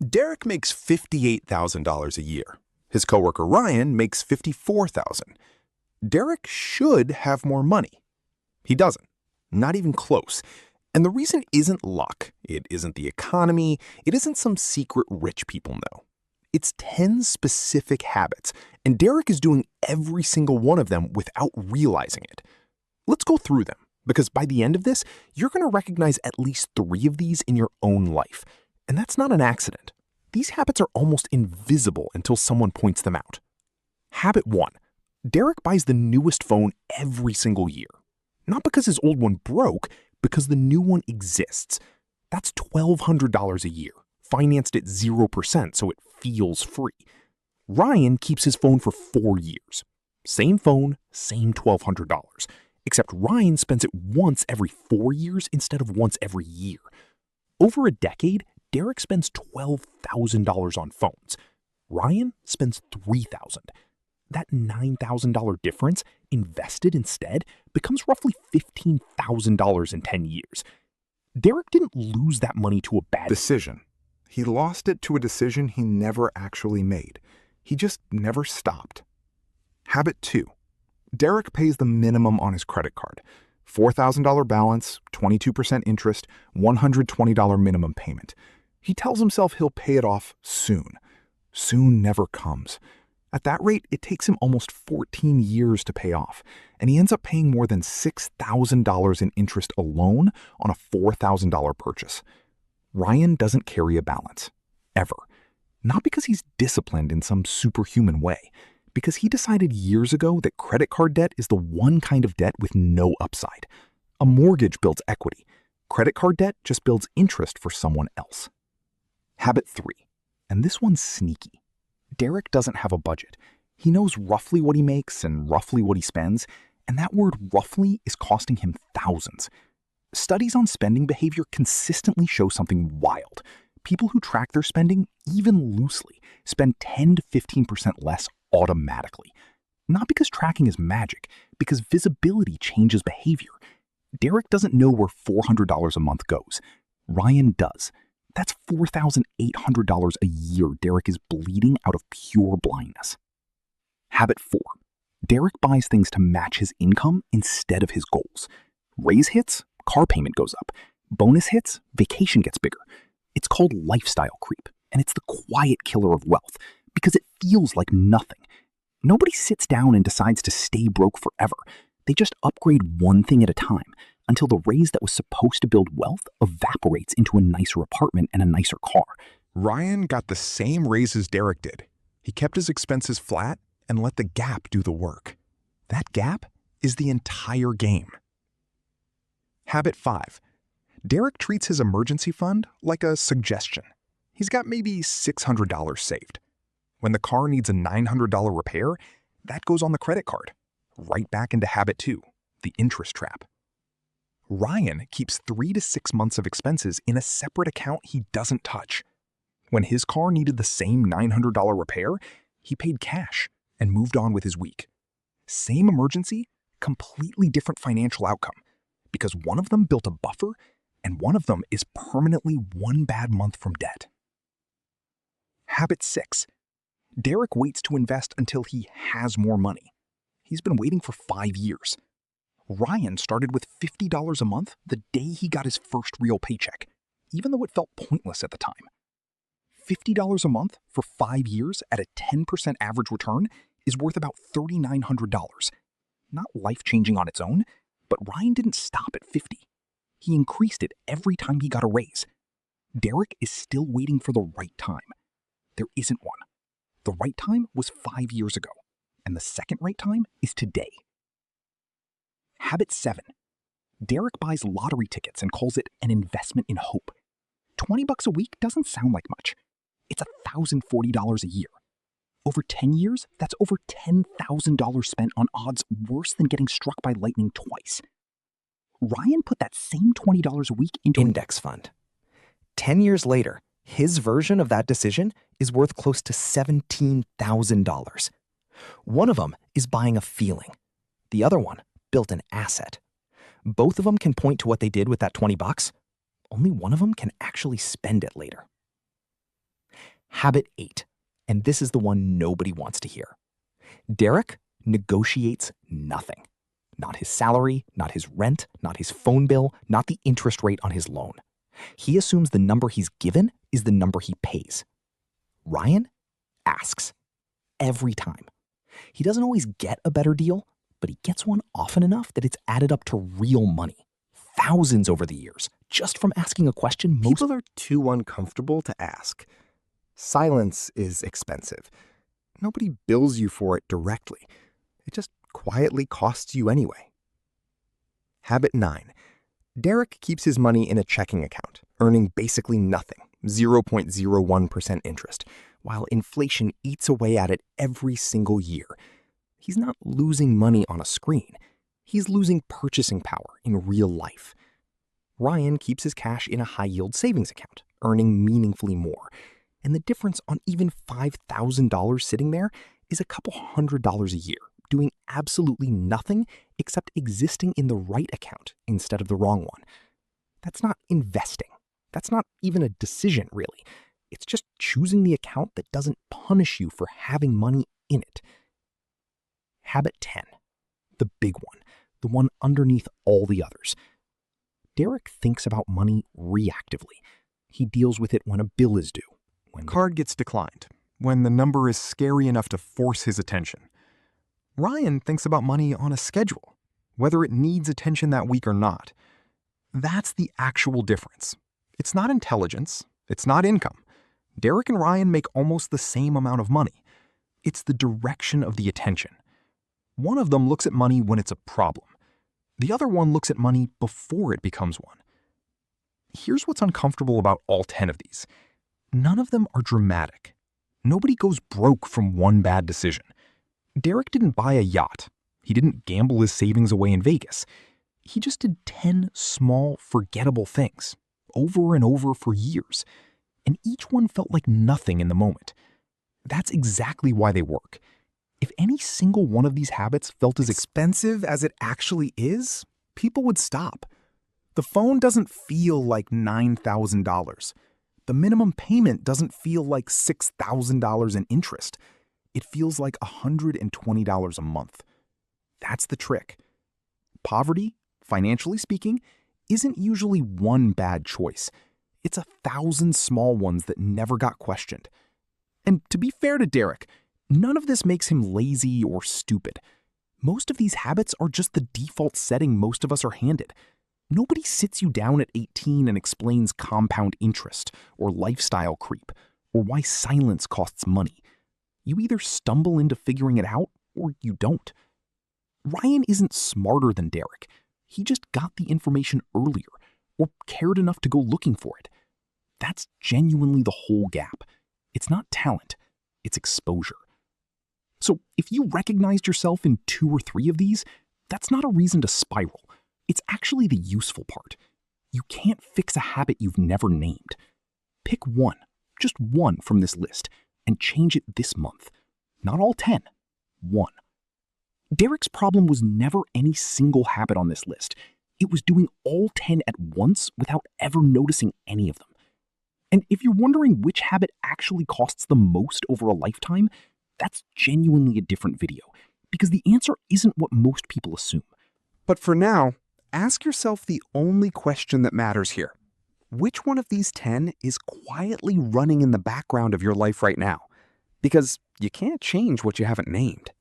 Derek makes $58,000 a year. His coworker Ryan makes $54,000. Derek should have more money. He doesn't. Not even close. And the reason isn't luck. It isn't the economy. It isn't some secret rich people know. It's 10 specific habits, and Derek is doing every single one of them without realizing it. Let's go through them, because by the end of this, you're going to recognize at least 3 of these in your own life. And that's not an accident. These habits are almost invisible until someone points them out. Habit 1. Derek buys the newest phone every single year. Not because his old one broke, because the new one exists. That's $1,200 a year, financed at 0%, so it feels free. Ryan keeps his phone for 4 years. Same phone, same $1,200. Except Ryan spends it once every 4 years instead of once every year. Over a decade, Derek spends $12,000 on phones. Ryan spends $3,000. That $9,000 difference, invested instead, becomes roughly $15,000 in 10 years. Derek didn't lose that money to a bad decision. He lost it to a decision he never actually made. He just never stopped. Habit 2. Derek pays the minimum on his credit card. $4,000 balance, 22% interest, $120 minimum payment. He tells himself he'll pay it off soon. Soon never comes. At that rate, it takes him almost 14 years to pay off, and he ends up paying more than $6,000 in interest alone on a $4,000 purchase. Ryan doesn't carry a balance. Ever. Not because he's disciplined in some superhuman way, because he decided years ago that credit card debt is the one kind of debt with no upside. A mortgage builds equity. Credit card debt just builds interest for someone else. Habit 3. And this one's sneaky. Derek doesn't have a budget. He knows roughly what he makes and roughly what he spends, and that word roughly is costing him thousands. Studies on spending behavior consistently show something wild. People who track their spending, even loosely, spend 10 to 15% less automatically. Not because tracking is magic, because visibility changes behavior. Derek doesn't know where $400 a month goes. Ryan does. That's $4,800 a year Derek is bleeding out of pure blindness. Habit 4. Derek buys things to match his income instead of his goals. Raise hits, car payment goes up. Bonus hits, vacation gets bigger. It's called lifestyle creep, and it's the quiet killer of wealth because it feels like nothing. Nobody sits down and decides to stay broke forever. They just upgrade one thing at a time until the raise that was supposed to build wealth evaporates into a nicer apartment and a nicer car. Ryan got the same raise as Derek did. He kept his expenses flat and let the gap do the work. That gap is the entire game. Habit 5. Derek treats his emergency fund like a suggestion. He's got maybe $600 saved. When the car needs a $900 repair, that goes on the credit card. Right back into habit 2, the interest trap. Ryan keeps 3 to 6 months of expenses in a separate account he doesn't touch. When his car needed the same $900 repair, he paid cash and moved on with his week. Same emergency, completely different financial outcome, because one of them built a buffer and one of them is permanently one bad month from debt. Habit 6. Derek waits to invest until he has more money. He's been waiting for 5 years. Ryan started with $50 a month the day he got his first real paycheck, even though it felt pointless at the time. $50 a month for 5 years at a 10% average return is worth about $3,900. Not life-changing on its own, but Ryan didn't stop at 50. He increased it every time he got a raise. Derek is still waiting for the right time. There isn't one. The right time was 5 years ago, and the second right time is today. Habit 7. Derek buys lottery tickets and calls it an investment in hope. $20 a week doesn't sound like much. It's $1,040 a year. Over 10 years, that's over $10,000 spent on odds worse than getting struck by lightning twice. Ryan put that same $20 a week into an index fund. 10 years later, his version of that decision is worth close to $17,000. One of them is buying a feeling. The other one built an asset. Both of them can point to what they did with that $20. Only one of them can actually spend it later. Habit 8, and this is the one nobody wants to hear. Derek negotiates nothing. Not his salary, not his rent, not his phone bill, not the interest rate on his loan. He assumes the number he's given is the number he pays. Ryan asks every time. He doesn't always get a better deal, but he gets one often enough that it's added up to real money. Thousands over the years, just from asking a question People are too uncomfortable to ask. Silence is expensive. Nobody bills you for it directly. It just quietly costs you anyway. Habit 9. Derek keeps his money in a checking account, earning basically nothing, 0.01% interest, while inflation eats away at it every single year. He's not losing money on a screen. He's losing purchasing power in real life. Ryan keeps his cash in a high-yield savings account, earning meaningfully more. And the difference on even $5,000 sitting there is a couple $100 a year, doing absolutely nothing except existing in the right account instead of the wrong one. That's not investing. That's not even a decision, really. It's just choosing the account that doesn't punish you for having money in it. Habit 10, the big one, the one underneath all the others. Derek thinks about money reactively. He deals with it when a bill is due. When the card gets declined, when the number is scary enough to force his attention. Ryan thinks about money on a schedule, whether it needs attention that week or not. That's the actual difference. It's not intelligence. It's not income. Derek and Ryan make almost the same amount of money. It's the direction of the attention. One of them looks at money when it's a problem. The other one looks at money before it becomes one. Here's what's uncomfortable about all 10 of these. None of them are dramatic. Nobody goes broke from one bad decision. Derek didn't buy a yacht. He didn't gamble his savings away in Vegas. He just did 10 small, forgettable things, over and over for years. And each one felt like nothing in the moment. That's exactly why they work. If any single one of these habits felt as expensive as it actually is, people would stop. The phone doesn't feel like $9,000. The minimum payment doesn't feel like $6,000 in interest. It feels like $120 a month. That's the trick. Poverty, financially speaking, isn't usually one bad choice. It's 1,000 small ones that never got questioned. And to be fair to Derek, none of this makes him lazy or stupid. Most of these habits are just the default setting most of us are handed. Nobody sits you down at 18 and explains compound interest or lifestyle creep or why silence costs money. You either stumble into figuring it out or you don't. Ryan isn't smarter than Derek. He just got the information earlier or cared enough to go looking for it. That's genuinely the whole gap. It's not talent, it's exposure. So if you recognized yourself in 2 or 3 of these, that's not a reason to spiral. It's actually the useful part. You can't fix a habit you've never named. Pick one, just one from this list, and change it this month. Not all 10, one. Derek's problem was never any single habit on this list. It was doing all 10 at once without ever noticing any of them. And if you're wondering which habit actually costs the most over a lifetime, that's genuinely a different video, because the answer isn't what most people assume. But for now, ask yourself the only question that matters here. Which one of these 10 is quietly running in the background of your life right now? Because you can't change what you haven't named.